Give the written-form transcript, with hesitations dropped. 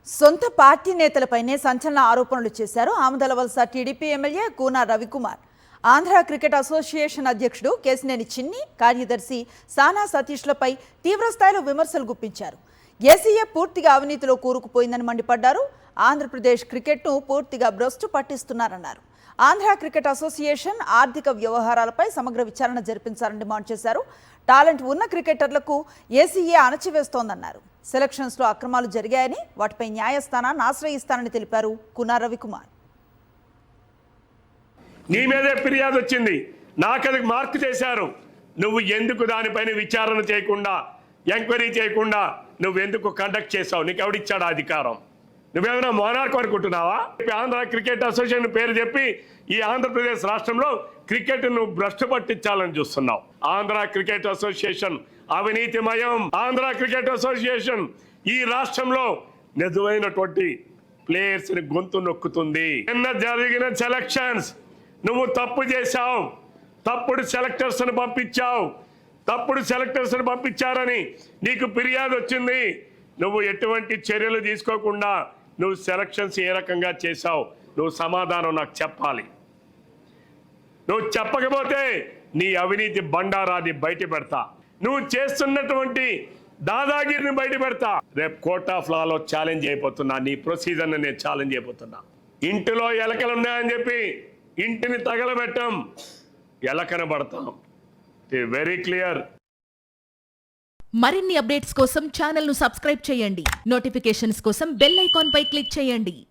సొంత పార్టీ నేతలపైనే సంచలన ఆరోపణలు చేశారు Amadalavalasa TDP MLA Koona Ravikumar. Andhra cricket association అధ్యక్షుడు కేసినేని చిన్ని, కార్యదర్శి సానా సతీష్లపై తీవ్రస్థాయిలో విమర్శలు గుప్పించారు. ఏసీఏ పూర్తిగా అవినీతిలో కూరుకుపోయిందని మండిపడ్డారు. ఆంధ్రప్రదేశ్ క్రికెట్ను పూర్తిగా భ్రష్టు పట్టిస్తున్నారన్నారు. ఆంధ్ర క్రికెట్ అసోసియేషన్ ఆర్థిక వ్యవహారాలపై సమగ్ర విచారణ జరిపించాలని డిమాండ్ చేశారు. టాలెంట్ ఉన్న క్రికెటర్లకు ఏసీఏ అణచివేస్తోందన్నారు. సెలక్షన్స్ లో అక్రమాలు జరిగాయని, వాటిపై న్యాయస్థానాన్ని ఆశ్రయిస్తానని తెలిపారు కూన రవికుమార్. నీ మీదే ఫిర్యాదు వచ్చింది, నాకది మార్క్ చేశారు. నువ్వు ఎందుకు దానిపైన విచారణ చేయకుండా, ఎంక్వైరీ చేయకుండా నువ్వెందుకు కండక్ట్ చేసావు? నీకు ఎవడిచ్చాడు అధికారం? నువ్వేమైనా మోనార్క్ అనుకుంటున్నావా? ఆంధ్ర క్రికెట్ అసోసియేషన్ పేరు చెప్పి ఈ ఆంధ్రప్రదేశ్ రాష్ట్రంలో క్రికెట్ నువ్వు భ్రష్టు పట్టించాలని చూస్తున్నావు. ఆంధ్ర క్రికెట్ అసోసియేషన్ అవినీతిమయం. ఆంధ్ర క్రికెట్ అసోసియేషన్ ఈ రాష్ట్రంలో నిజమైనటువంటి ప్లేయర్స్ ని గొంతు నొక్కుతుంది. నిన్న జరిగిన సెలక్షన్స్ నువ్వు తప్పు చేశావు, తప్పుడు సెలెక్టర్స్ ని పంపించావు, తప్పుడు సెలెక్టర్స్ ని పంపించారని నీకు ఫిర్యాదు వచ్చింది. నువ్వు ఎటువంటి చర్యలు తీసుకోకుండా నువ్వు సెలక్షన్స్ ఏ రకంగా చేశావు, నువ్వు సమాధానం నాకు చెప్పాలి. నువ్వు చెప్పకపోతే నీ అవినీతి బండారాన్ని బయట పెడతా, నువ్వు చేస్తున్నటువంటి దాదాగిరిని బయట పెడతా. రేపు కోర్ట్ ఆఫ్ లాలో ఛాలెంజ్ అయిపోతున్నా, నీ ప్రొసీజర్ని నేను ఛాలెంజ్ అయిపోతున్నా. ఇంటిలో ఎలకలు ఉన్నాయని చెప్పి ఇంటిని తగలబెట్టం, ఎలకన పడతాం. Very clear. మరిన్ని అప్డేట్స్ కోసం ఛానల్ ను సబ్స్క్రైబ్ చేయండి. నోటిఫికేషన్స్ కోసం బెల్ ఐకాన్ పై క్లిక్ చేయండి.